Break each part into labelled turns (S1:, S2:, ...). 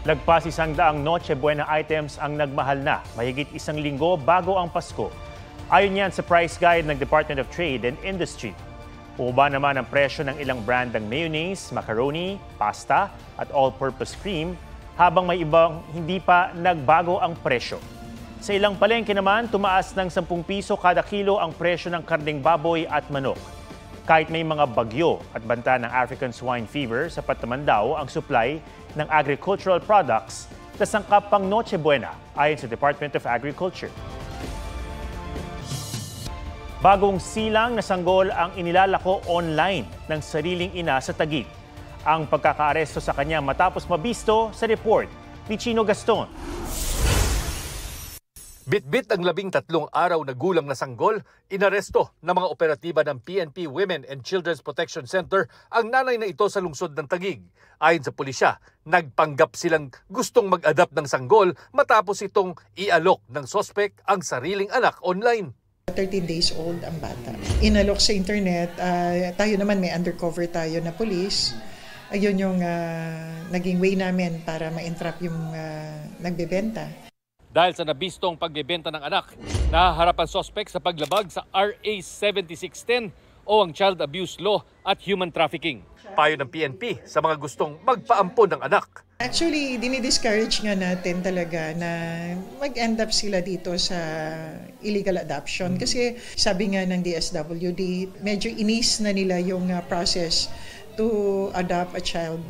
S1: Lagpas 100 Noche Buena items ang nagmahal na, mahigit 1 linggo bago ang Pasko. Ayon yan sa price guide ng Department of Trade and Industry. Bumaba naman ang presyo ng ilang brand ng mayonnaise, macaroni, pasta at all-purpose cream, habang may ibang hindi pa nagbago ang presyo. Sa ilang palengke naman, tumaas ng 10 piso kada kilo ang presyo ng karneng baboy at manok. Kahit may mga bagyo at banta ng African swine fever, sapat naman daw ang supply ng agricultural products na sangkap pang Noche Buena ayon sa Department of Agriculture. Bagong silang na sanggol ang inilalako online ng sariling ina sa Taguig. Ang pagkakaaresto sa kanya matapos mabisto sa report ni Chino Gaston.
S2: Bitbit ang 13 araw na gulang na sanggol, inaresto ng mga operatiba ng PNP Women and Children's Protection Center ang nanay na ito sa lungsod ng Taguig. Ayon sa pulisya, nagpanggap silang gustong mag-adapt ng sanggol matapos itong ialok ng sospek ang sariling anak online.
S3: 13 days old ang bata. Inalok sa internet, tayo naman may undercover tayo na police. Ayun yung naging way namin para ma-entrap yung nagbebenta.
S2: Dahil sa nabistong pagbebenta ng anak, nahaharap ang sospek sa paglabag sa RA 7610 o ang Child Abuse Law at Human Trafficking. Payo ng PNP sa mga gustong magpaampon ng anak.
S3: Actually, dinidiscourage nga natin talaga na mag-end up sila dito sa illegal adoption. Kasi sabi nga ng DSWD, medyo inis na nila yung process to adopt a child.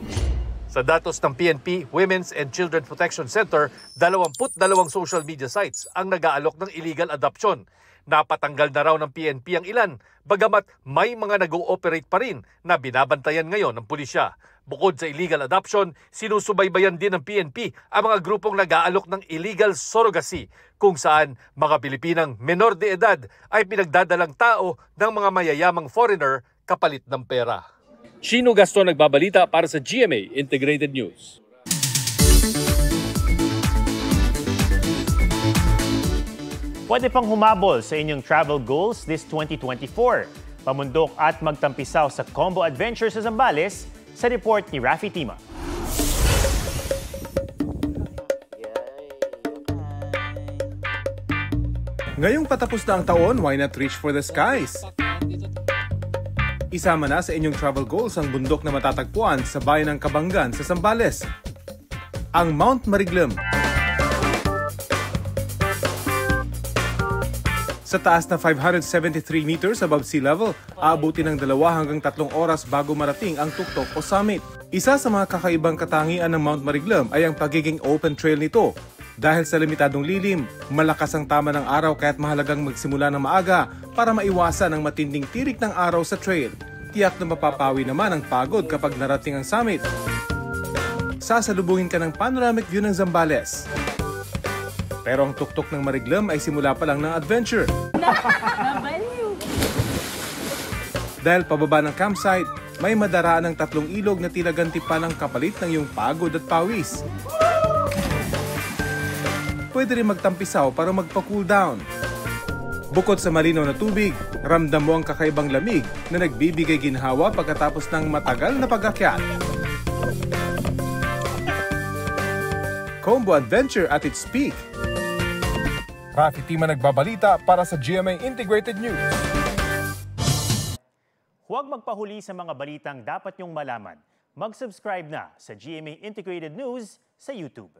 S2: Sa datos ng PNP Women's and Children's Protection Center, 22 social media sites ang nag-aalok ng illegal adoption. Napatanggal na raw ng PNP ang ilan, bagamat may mga nag-ooperate pa rin na binabantayan ngayon ng pulisya. Bukod sa illegal adoption, sinusubaybayan din ng PNP ang mga grupong nag-aalok ng illegal surrogacy, kung saan mga Pilipinang menor de edad ay pinagdadalang tao ng mga mayayamang foreigner kapalit ng pera. Chino Gaston nagbabalita para sa GMA Integrated News.
S1: Pwede pang humabol sa inyong travel goals this 2024. Pamundok at magtampisaw sa Combo Adventure sa Zambales sa report ni Rafi Tima.
S4: Ngayong patapos na ang taon, why not reach for the skies? Isama na sa inyong travel goals ang bundok na matatagpuan sa bayan ng Cabangan sa Zambales, ang Mount Mariglem. Sa taas na 573 meters above sea level, aabuti ng 2 hanggang 3 oras bago marating ang tuktok o summit. Isa sa mga kakaibang katangian ng Mount Mariglem ay ang pagiging open trail nito. Dahil sa limitadong lilim, malakas ang tama ng araw kaya't mahalagang magsimula ng maaga para maiwasan ang matinding tirik ng araw sa trail. Tiyak na mapapawi naman ang pagod kapag narating ang summit. Sasalubungin ka ng panoramic view ng Zambales. Pero ang tuktok ng Mariglem ay simula pa lang ng adventure. Dahil pababa ng campsite, may madaraan ng 3 ilog na tila gantipan ng kapalit ng iyong pagod at pawis. Pwede rin magtampisaw para magpa-cool down. Bukod sa malinaw na tubig, ramdam mo ang kakaibang lamig na nagbibigay ginhawa pagkatapos ng matagal na pag-akyat. Combo Adventure at its peak. Rafi Tima nagbabalita para sa GMA Integrated News.
S1: Huwag magpahuli sa mga balitang dapat niyong malaman. Mag-subscribe na sa GMA Integrated News sa YouTube.